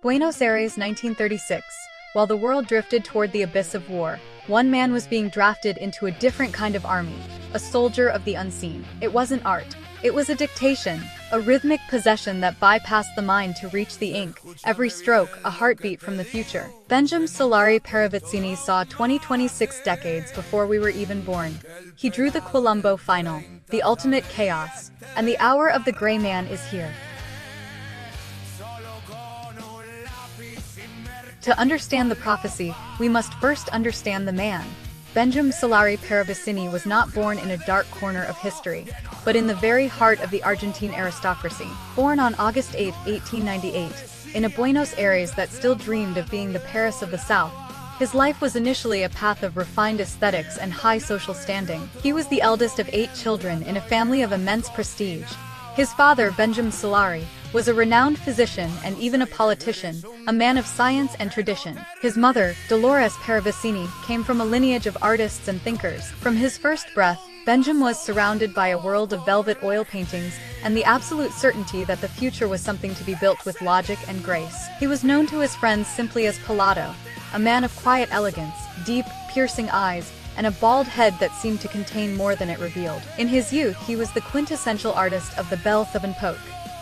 Buenos Aires, 1936. While the world drifted toward the abyss of war, one man was being drafted into a different kind of army, a soldier of the unseen. It wasn't art. It was a dictation, a rhythmic possession that bypassed the mind to reach the ink, every stroke a heartbeat from the future. Benjam Solari Paravicini saw 2026 decades before we were even born. He drew the Quilombo final, the ultimate chaos, and the hour of the gray man is here. To understand the prophecy, we must first understand the man. Benjam Solari Paravicini was not born in a dark corner of history, but in the very heart of the Argentine aristocracy. Born on August 8, 1898, in a Buenos Aires that still dreamed of being the Paris of the South, his life was initially a path of refined aesthetics and high social standing. He was the eldest of 8 children in a family of immense prestige. His father, Benjam Solari, was a renowned physician and even a politician, a man of science and tradition. His mother, Dolores Parravicini, came from a lineage of artists and thinkers. From his first breath, Benjam was surrounded by a world of velvet oil paintings and the absolute certainty that the future was something to be built with logic and grace. He was known to his friends simply as Pelado, a man of quiet elegance, deep, piercing eyes, and a bald head that seemed to contain more than it revealed. In his youth, he was the quintessential artist of the Belle Époque.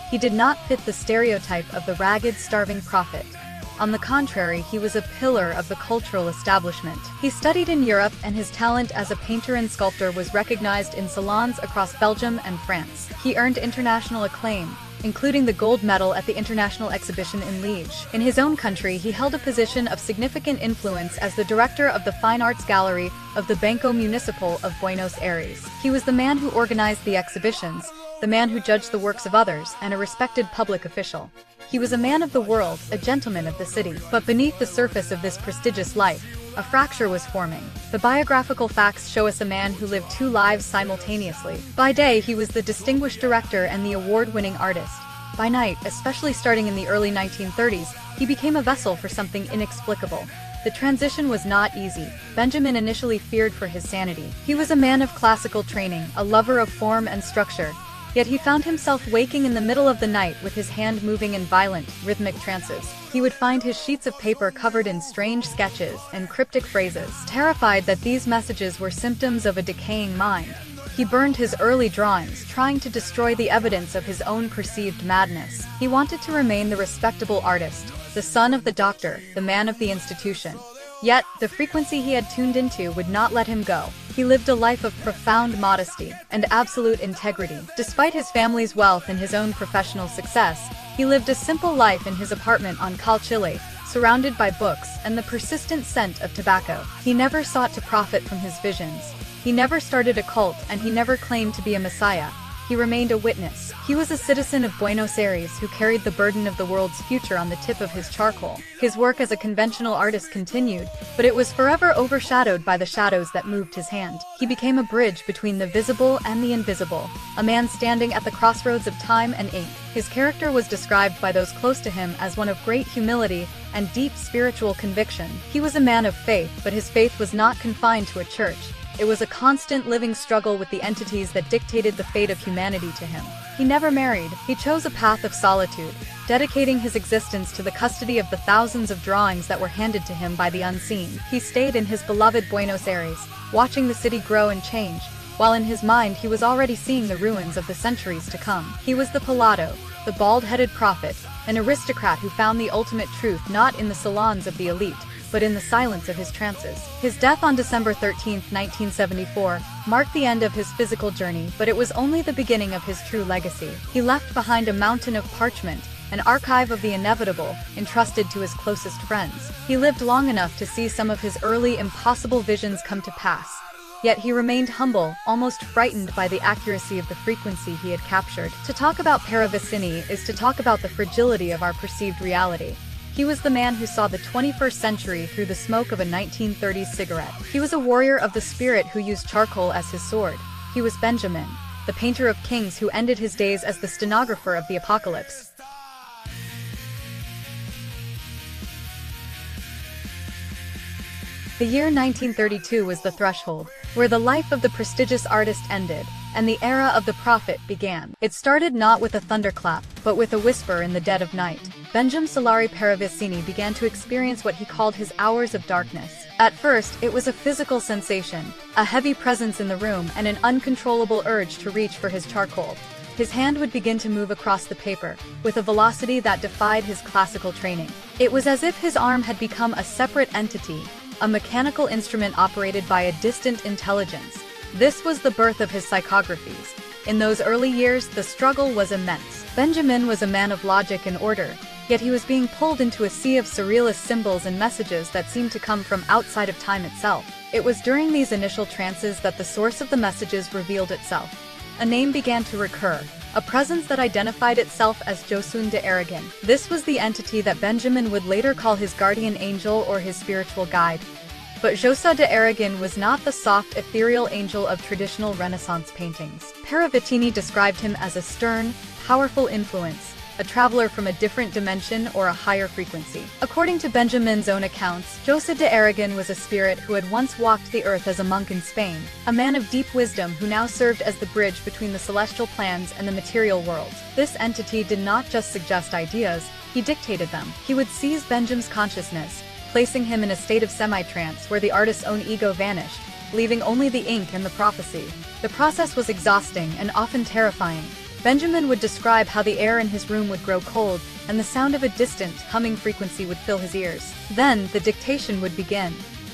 He did not fit the stereotype of the ragged, starving prophet. On the contrary, he was a pillar of the cultural establishment. He studied in Europe, and his talent as a painter and sculptor was recognized in salons across Belgium and France. He earned international acclaim, including the gold medal at the International Exhibition in Liège. In his own country, he held a position of significant influence as the director of the Fine Arts Gallery of the Banco Municipal of Buenos Aires. He was the man who organized the exhibitions, the man who judged the works of others, and a respected public official. He was a man of the world, a gentleman of the city. But beneath the surface of this prestigious life, a fracture was forming. The biographical facts show us a man who lived 2 lives simultaneously. By day, he was the distinguished director and the award-winning artist. By night, especially starting in the early 1930s, he became a vessel for something inexplicable. The transition was not easy. Benjamin initially feared for his sanity. He was a man of classical training, a lover of form and structure. Yet he found himself waking in the middle of the night with his hand moving in violent, rhythmic trances. He would find his sheets of paper covered in strange sketches and cryptic phrases. Terrified that these messages were symptoms of a decaying mind, he burned his early drawings, trying to destroy the evidence of his own perceived madness. He wanted to remain the respectable artist, the son of the doctor, the man of the institution. Yet, the frequency he had tuned into would not let him go. He lived a life of profound modesty and absolute integrity. Despite his family's wealth and his own professional success, he lived a simple life in his apartment on Cal Chile, surrounded by books and the persistent scent of tobacco. He never sought to profit from his visions. He never started a cult, and he never claimed to be a messiah. He remained a witness. He was a citizen of Buenos Aires who carried the burden of the world's future on the tip of his charcoal. His work as a conventional artist continued, but it was forever overshadowed by the shadows that moved his hand. He became a bridge between the visible and the invisible, a man standing at the crossroads of time and ink. His character was described by those close to him as one of great humility and deep spiritual conviction. He was a man of faith, but his faith was not confined to a church. It was a constant living struggle with the entities that dictated the fate of humanity to him. He never married. He chose a path of solitude, dedicating his existence to the custody of the thousands of drawings that were handed to him by the unseen. He stayed in his beloved Buenos Aires, watching the city grow and change, while in his mind he was already seeing the ruins of the centuries to come. He was the Pelado, the bald-headed prophet, an aristocrat who found the ultimate truth not in the salons of the elite, but in the silence of his trances. His death on December 13, 1974, marked the end of his physical journey, but it was only the beginning of his true legacy. He left behind a mountain of parchment, an archive of the inevitable, entrusted to his closest friends. He lived long enough to see some of his early impossible visions come to pass. Yet he remained humble, almost frightened by the accuracy of the frequency he had captured. To talk about Parravicini is to talk about the fragility of our perceived reality. He was the man who saw the 21st century through the smoke of a 1930s cigarette. He was a warrior of the spirit who used charcoal as his sword. He was Benjamin, the painter of kings who ended his days as the stenographer of the apocalypse. The year 1932 was the threshold, where the life of the prestigious artist ended, and the era of the prophet began. It started not with a thunderclap, but with a whisper in the dead of night. Benjam Solari Paravicini began to experience what he called his hours of darkness. At first, it was a physical sensation, a heavy presence in the room, and an uncontrollable urge to reach for his charcoal. His hand would begin to move across the paper, with a velocity that defied his classical training. It was as if his arm had become a separate entity, a mechanical instrument operated by a distant intelligence. This was the birth of his psicografies. In those early years, the struggle was immense. Benjamin was a man of logic and order, yet he was being pulled into a sea of surrealist symbols and messages that seemed to come from outside of time itself. It was during these initial trances that the source of the messages revealed itself. A name began to recur, a presence that identified itself as Josun de Aragon. This was the entity that Benjamin would later call his guardian angel or his spiritual guide. But Josun de Aragon was not the soft, ethereal angel of traditional Renaissance paintings. Parravicini described him as a stern, powerful influence, a traveler from a different dimension or a higher frequency. According to Benjamin's own accounts, Josun de Aragon was a spirit who had once walked the earth as a monk in Spain, a man of deep wisdom who now served as the bridge between the celestial plans and the material world. This entity did not just suggest ideas, he dictated them. He would seize Benjam's consciousness, placing him in a state of semi-trance where the artist's own ego vanished, leaving only the ink and the prophecy. The process was exhausting and often terrifying. Benjamin would describe how the air in his room would grow cold, and the sound of a distant, humming frequency would fill his ears. Then, the dictation would begin.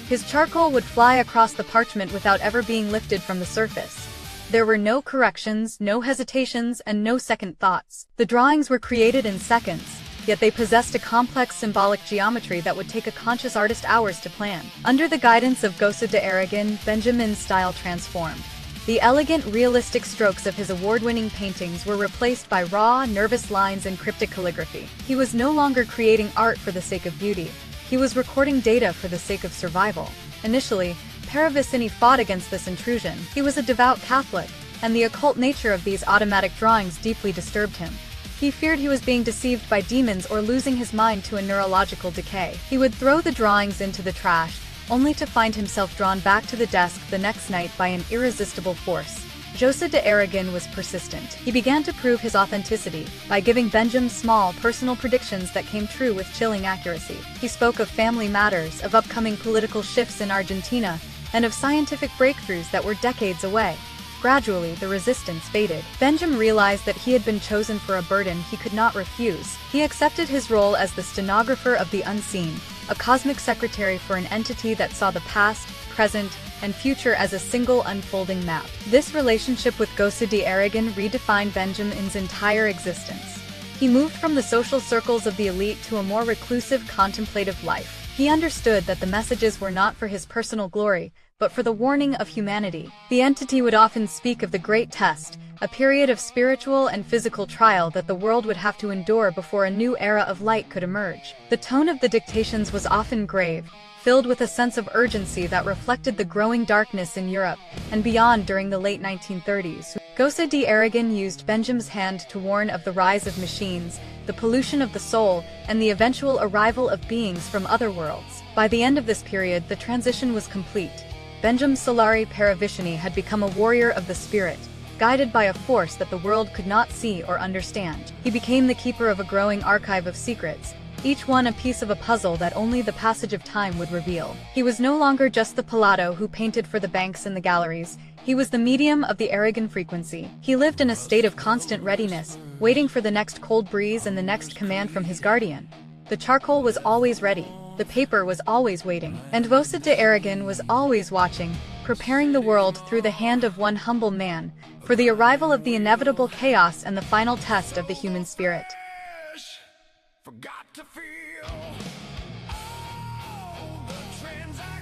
His charcoal would fly across the parchment without ever being lifted from the surface. There were no corrections, no hesitations, and no second thoughts. The drawings were created in seconds, yet they possessed a complex symbolic geometry that would take a conscious artist hours to plan. Under the guidance of Josun de Aragon, Benjamin's style transformed. The elegant, realistic strokes of his award-winning paintings were replaced by raw, nervous lines and cryptic calligraphy. He was no longer creating art for the sake of beauty. He was recording data for the sake of survival. Initially, Parravicini fought against this intrusion. He was a devout Catholic, and the occult nature of these automatic drawings deeply disturbed him. He feared he was being deceived by demons or losing his mind to a neurological decay. He would throw the drawings into the trash, only to find himself drawn back to the desk the next night by an irresistible force. Josun de Aragon was persistent. He began to prove his authenticity by giving Benjam small, personal predictions that came true with chilling accuracy. He spoke of family matters, of upcoming political shifts in Argentina, and of scientific breakthroughs that were decades away. Gradually, the resistance faded. Benjam realized that he had been chosen for a burden he could not refuse. He accepted his role as the stenographer of the unseen, a cosmic secretary for an entity that saw the past, present, and future as a single unfolding map. This relationship with Josun de Aragon redefined Benjamin's entire existence. He moved from the social circles of the elite to a more reclusive, contemplative life. He understood that the messages were not for his personal glory, but for the warning of humanity. The entity would often speak of the Great Test, a period of spiritual and physical trial that the world would have to endure before a new era of light could emerge. The tone of the dictations was often grave, filled with a sense of urgency that reflected the growing darkness in Europe and beyond during the late 1930s. Josun de Aragon used Benjam's hand to warn of the rise of machines, the pollution of the soul, and the eventual arrival of beings from other worlds. By the end of this period, the transition was complete. Benjam Solari Paravicini had become a warrior of the spirit, guided by a force that the world could not see or understand. He became the keeper of a growing archive of secrets, each one a piece of a puzzle that only the passage of time would reveal. He was no longer just the Pilato who painted for the banks and the galleries. He was the medium of the Aragon frequency. He lived in a state of constant readiness, waiting for the next cold breeze and the next command from his guardian. The charcoal was always ready. The paper was always waiting, and Josun de Aragon was always watching, preparing the world through the hand of one humble man, for the arrival of the inevitable chaos and the final test of the human spirit.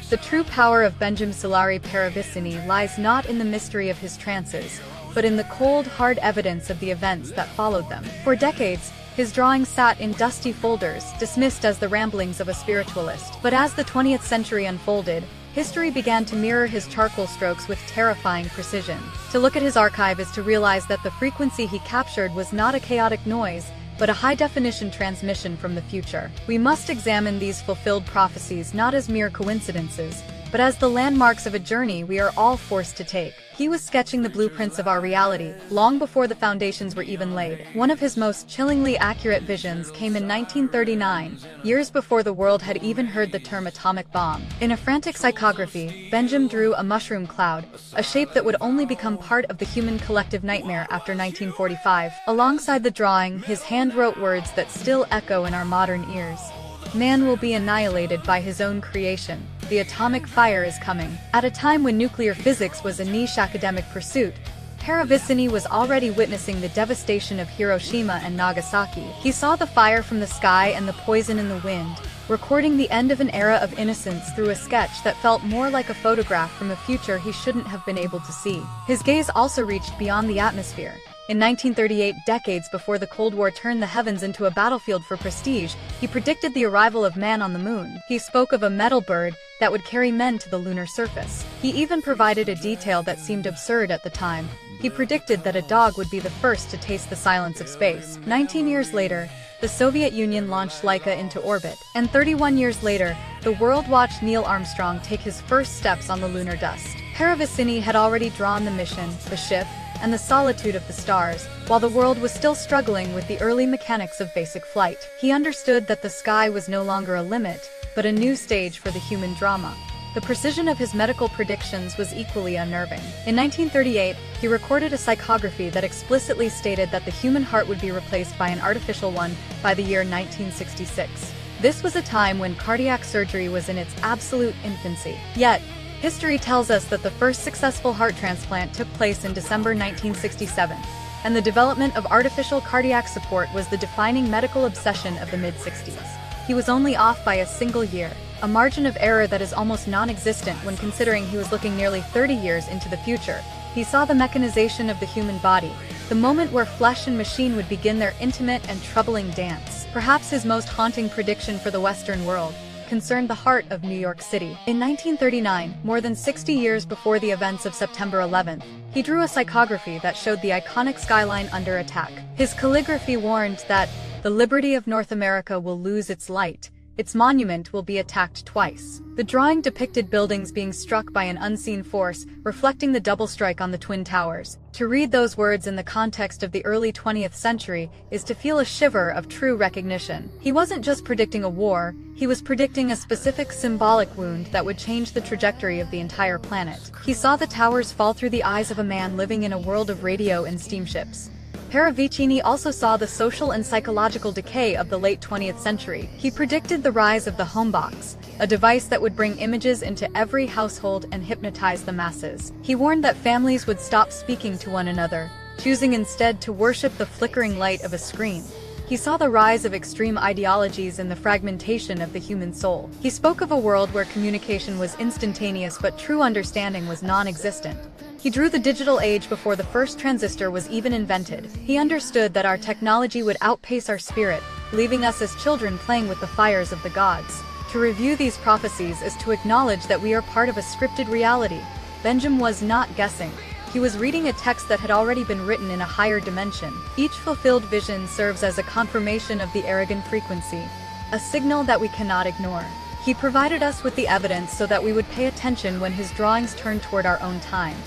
The true power of Benjam Solari Paravicini lies not in the mystery of his trances, but in the cold, hard evidence of the events that followed them. For decades, his drawings sat in dusty folders, dismissed as the ramblings of a spiritualist. But as the 20th century unfolded, history began to mirror his charcoal strokes with terrifying precision. To look at his archive is to realize that the frequency he captured was not a chaotic noise, but a high-definition transmission from the future. We must examine these fulfilled prophecies not as mere coincidences, but as the landmarks of a journey we are all forced to take. He was sketching the blueprints of our reality, long before the foundations were even laid. One of his most chillingly accurate visions came in 1939, years before the world had even heard the term atomic bomb. In a frantic psychography, Benjam drew a mushroom cloud, a shape that would only become part of the human collective nightmare after 1945. Alongside the drawing, his hand wrote words that still echo in our modern ears. Man will be annihilated by his own creation. The atomic fire is coming. At a time when nuclear physics was a niche academic pursuit, Parravicini was already witnessing the devastation of Hiroshima and Nagasaki. He saw the fire from the sky and the poison in the wind, recording the end of an era of innocence through a sketch that felt more like a photograph from a future he shouldn't have been able to see. His gaze also reached beyond the atmosphere. In 1938, decades before the Cold War turned the heavens into a battlefield for prestige, he predicted the arrival of man on the moon. He spoke of a metal bird that would carry men to the lunar surface. He even provided a detail that seemed absurd at the time. He predicted that a dog would be the first to taste the silence of space. 19 years later, the Soviet Union launched Laika into orbit, and 31 years later, the world watched Neil Armstrong take his first steps on the lunar dust. Parravicini had already drawn the mission, the ship, and the solitude of the stars, while the world was still struggling with the early mechanics of basic flight. He understood that the sky was no longer a limit, but a new stage for the human drama. The precision of his medical predictions was equally unnerving. In 1938, he recorded a psychography that explicitly stated that the human heart would be replaced by an artificial one by the year 1966. This was a time when cardiac surgery was in its absolute infancy. Yet, history tells us that the first successful heart transplant took place in December 1967, and the development of artificial cardiac support was the defining medical obsession of the mid-60s. He was only off by a single year, a margin of error that is almost non-existent when considering he was looking nearly 30 years into the future. He saw the mechanization of the human body, the moment where flesh and machine would begin their intimate and troubling dance. Perhaps his most haunting prediction for the Western world concerned the heart of New York City. In 1939, more than 60 years before the events of September 11th, he drew a psychography that showed the iconic skyline under attack. His calligraphy warned that the liberty of North America will lose its light. Its monument will be attacked twice. The drawing depicted buildings being struck by an unseen force, reflecting the double strike on the Twin Towers. To read those words in the context of the early 20th century is to feel a shiver of true recognition. He wasn't just predicting a war, he was predicting a specific symbolic wound that would change the trajectory of the entire planet. He saw the towers fall through the eyes of a man living in a world of radio and steamships. Parravicini also saw the social and psychological decay of the late 20th century. He predicted the rise of the homebox, a device that would bring images into every household and hypnotize the masses. He warned that families would stop speaking to one another, choosing instead to worship the flickering light of a screen. He saw the rise of extreme ideologies and the fragmentation of the human soul. He spoke of a world where communication was instantaneous but true understanding was non-existent. He drew the digital age before the first transistor was even invented. He understood that our technology would outpace our spirit, leaving us as children playing with the fires of the gods. To review these prophecies is to acknowledge that we are part of a scripted reality. Benjam was not guessing. He was reading a text that had already been written in a higher dimension. Each fulfilled vision serves as a confirmation of the arrogant frequency, a signal that we cannot ignore. He provided us with the evidence so that we would pay attention when his drawings turned toward our own time.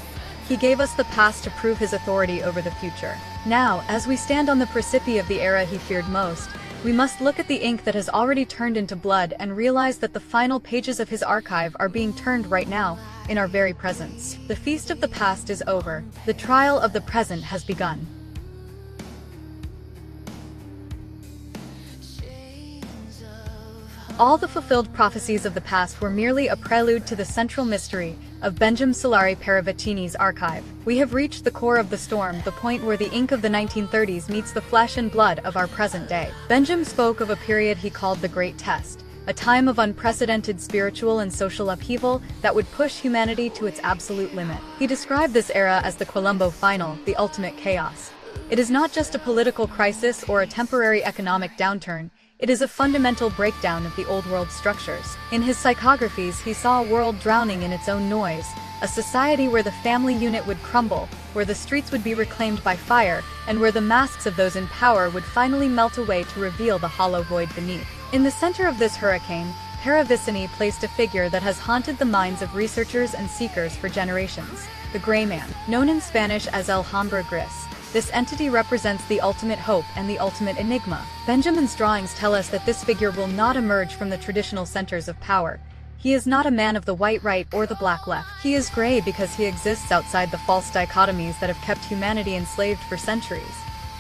He gave us the past to prove his authority over the future. Now, as we stand on the precipice of the era he feared most, we must look at the ink that has already turned into blood and realize that the final pages of his archive are being turned right now, in our very presence. The feast of the past is over. The trial of the present has begun. All the fulfilled prophecies of the past were merely a prelude to the central mystery of Benjam Solari Paravicini's archive. We have reached the core of the storm, the point where the ink of the 1930s meets the flesh and blood of our present day. Benjam spoke of a period he called the Great Test, a time of unprecedented spiritual and social upheaval that would push humanity to its absolute limit. He described this era as the Colombo Final, the ultimate chaos. It is not just a political crisis or a temporary economic downturn. It is a fundamental breakdown of the old world structures. In his psychographies, he saw a world drowning in its own noise, a society where the family unit would crumble, where the streets would be reclaimed by fire, and where the masks of those in power would finally melt away to reveal the hollow void beneath. In the center of this hurricane, Parravicini placed a figure that has haunted the minds of researchers and seekers for generations: the Gray Man, known in Spanish as el hombre gris. This entity represents the ultimate hope and the ultimate enigma. Benjamin's drawings tell us that this figure will not emerge from the traditional centers of power. He is not a man of the white right or the black left. He is gray because he exists outside the false dichotomies that have kept humanity enslaved for centuries.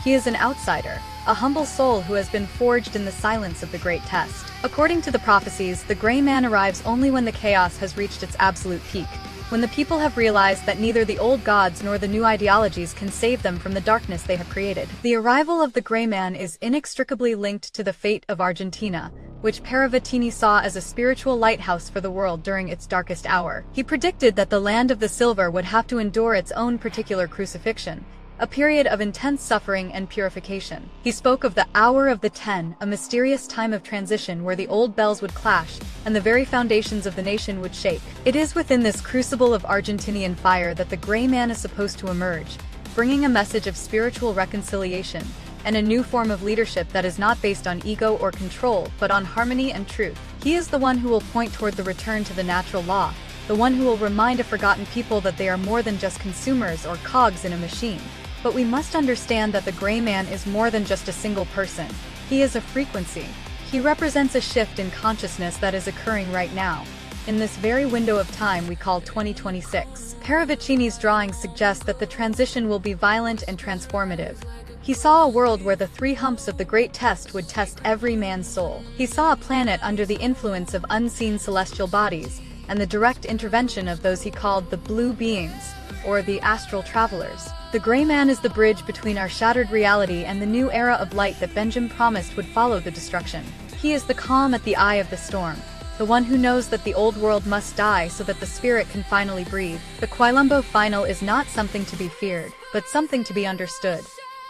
He is an outsider, a humble soul who has been forged in the silence of the great test. According to the prophecies, the Gray Man arrives only when the chaos has reached its absolute peak, when the people have realized that neither the old gods nor the new ideologies can save them from the darkness they have created. The arrival of the Gray Man is inextricably linked to the fate of Argentina, which Parravicini saw as a spiritual lighthouse for the world during its darkest hour. He predicted that the land of the silver would have to endure its own particular crucifixion, a period of intense suffering and purification. He spoke of the Hour of the Ten, a mysterious time of transition where the old bells would clash, and the very foundations of the nation would shake. It is within this crucible of Argentinian fire that the Gray Man is supposed to emerge, bringing a message of spiritual reconciliation, and a new form of leadership that is not based on ego or control, but on harmony and truth. He is the one who will point toward the return to the natural law, the one who will remind a forgotten people that they are more than just consumers or cogs in a machine. But we must understand that the Gray Man is more than just a single person. He is a frequency. He represents a shift in consciousness that is occurring right now, in this very window of time we call 2026. Parravicini's drawings suggest that the transition will be violent and transformative. He saw a world where the three humps of the great test would test every man's soul. He saw a planet under the influence of unseen celestial bodies, and the direct intervention of those he called the blue beings, or the astral travelers. The Gray Man is the bridge between our shattered reality and the new era of light that Benjam promised would follow the destruction. He is the calm at the eye of the storm, the one who knows that the old world must die so that the spirit can finally breathe. The Quilombo final is not something to be feared, but something to be understood.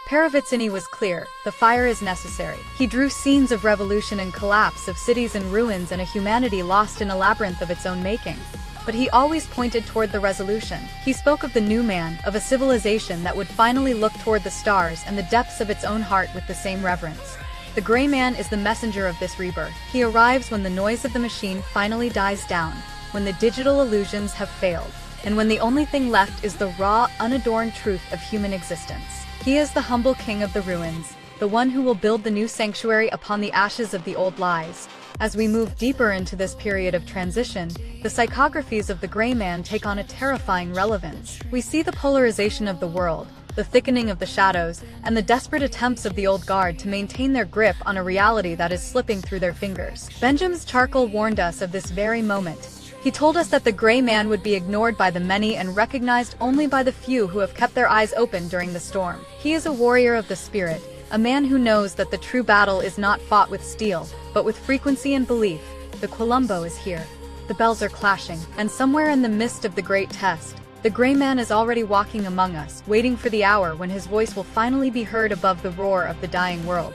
Parravicini was clear: the fire is necessary. He drew scenes of revolution and collapse, of cities in ruins and a humanity lost in a labyrinth of its own making. But he always pointed toward the resolution. He spoke of the new man, of a civilization that would finally look toward the stars and the depths of its own heart with the same reverence. The Gray Man is the messenger of this rebirth. He arrives when the noise of the machine finally dies down, when the digital illusions have failed, and when the only thing left is the raw, unadorned truth of human existence. He is the humble king of the ruins, the one who will build the new sanctuary upon the ashes of the old lies. As we move deeper into this period of transition, the psychographies of the Gray Man take on a terrifying relevance. We see the polarization of the world, the thickening of the shadows, and the desperate attempts of the old guard to maintain their grip on a reality that is slipping through their fingers. Benjam's charcoal warned us of this very moment. He told us that the Gray Man would be ignored by the many and recognized only by the few who have kept their eyes open during the storm. He is a warrior of the spirit, a man who knows that the true battle is not fought with steel, but with frequency and belief. The Quilombo is here. The bells are clashing, and somewhere in the midst of the great test, the Gray Man is already walking among us, waiting for the hour when his voice will finally be heard above the roar of the dying world.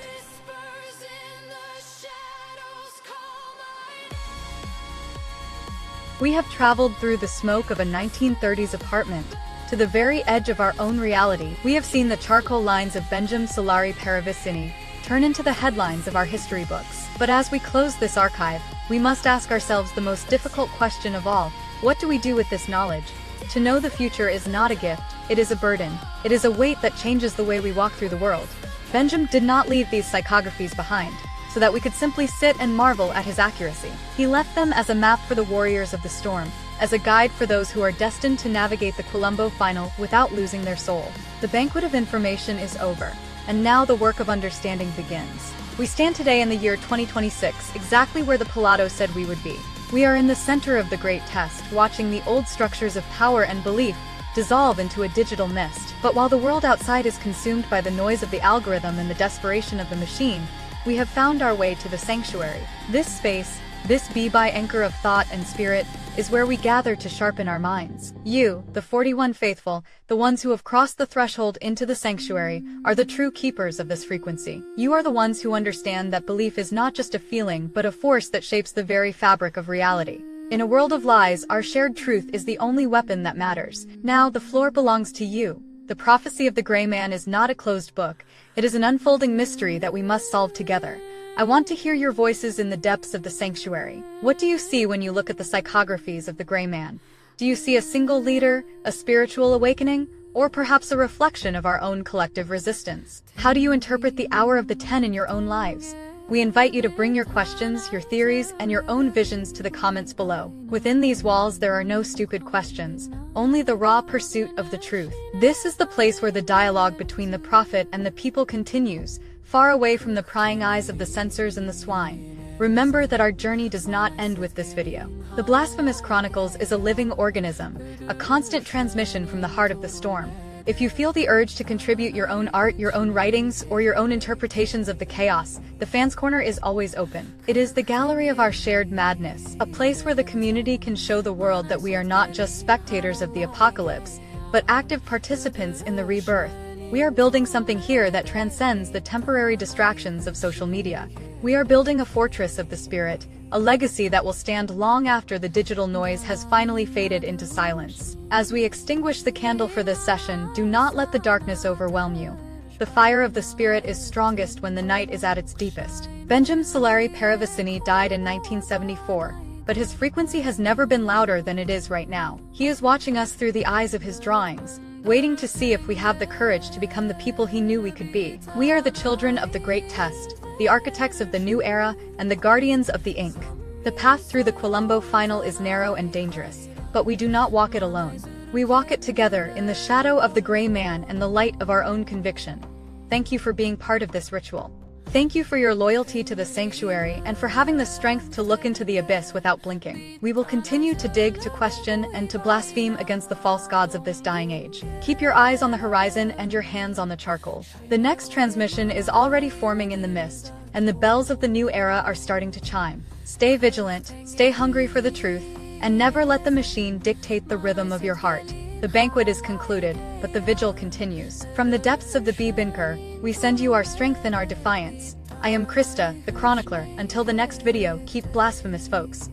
We have traveled through the smoke of a 1930s apartment, to the very edge of our own reality. We have seen the charcoal lines of Benjam Solari Paravicini turn into the headlines of our history books. But as we close this archive, we must ask ourselves the most difficult question of all: what do we do with this knowledge? To know the future is not a gift, it is a burden. It is a weight that changes the way we walk through the world. Benjam did not leave these psychographies behind, so that we could simply sit and marvel at his accuracy. He left them as a map for the warriors of the storm, as a guide for those who are destined to navigate the Quilombo final without losing their soul. The banquet of information is over, and now the work of understanding begins. We stand today in the year 2026, exactly where the Pilato said we would be. We are in the center of the great test, watching the old structures of power and belief dissolve into a digital mist. But while the world outside is consumed by the noise of the algorithm and the desperation of the machine, we have found our way to the sanctuary. This space, this be-by anchor of thought and spirit, is where we gather to sharpen our minds. You, the 41 faithful, the ones who have crossed the threshold into the sanctuary, are the true keepers of this frequency. You are the ones who understand that belief is not just a feeling but a force that shapes the very fabric of reality. In a world of lies, our shared truth is the only weapon that matters. Now the floor belongs to you. The prophecy of the Gray Man is not a closed book. It is an unfolding mystery that we must solve together. I want to hear your voices in the depths of the sanctuary. What do you see when you look at the psicographies of the Gray Man? Do you see a single leader, a spiritual awakening, or perhaps a reflection of our own collective resistance? How do you interpret the Hour of the 10 in your own lives? We invite you to bring your questions, your theories, and your own visions to the comments below. Within these walls, there are no stupid questions, only the raw pursuit of the truth. This is the place where the dialogue between the prophet and the people continues, far away from the prying eyes of the censors and the swine. Remember that our journey does not end with this video. The Blasphemous Chronicles is a living organism, a constant transmission from the heart of the storm. If you feel the urge to contribute your own art, your own writings, or your own interpretations of the chaos, the Fans Corner is always open. It is the gallery of our shared madness, a place where the community can show the world that we are not just spectators of the apocalypse, but active participants in the rebirth. We are building something here that transcends the temporary distractions of social media. We are building a fortress of the spirit, a legacy that will stand long after the digital noise has finally faded into silence. As we extinguish the candle for this session, do not let the darkness overwhelm you. The fire of the spirit is strongest when the night is at its deepest. Benjam Solari Paravicini died in 1974, but his frequency has never been louder than it is right now. He is watching us through the eyes of his drawings, waiting to see if we have the courage to become the people he knew we could be. We are the children of the great test, the architects of the new era, and the guardians of the ink. The path through the Quilombo final is narrow and dangerous, but we do not walk it alone. We walk it together in the shadow of the Gray Man and the light of our own conviction. Thank you for being part of this ritual. Thank you for your loyalty to the sanctuary and for having the strength to look into the abyss without blinking. We will continue to dig, to question, and to blaspheme against the false gods of this dying age. Keep your eyes on the horizon and your hands on the charcoal. The next transmission is already forming in the mist, and the bells of the new era are starting to chime. Stay vigilant, stay hungry for the truth, and never let the machine dictate the rhythm of your heart. The banquet is concluded, but the vigil continues. From the depths of the bunker, we send you our strength and our defiance. I am Krista, the chronicler. Until the next video, keep blasphemous, folks.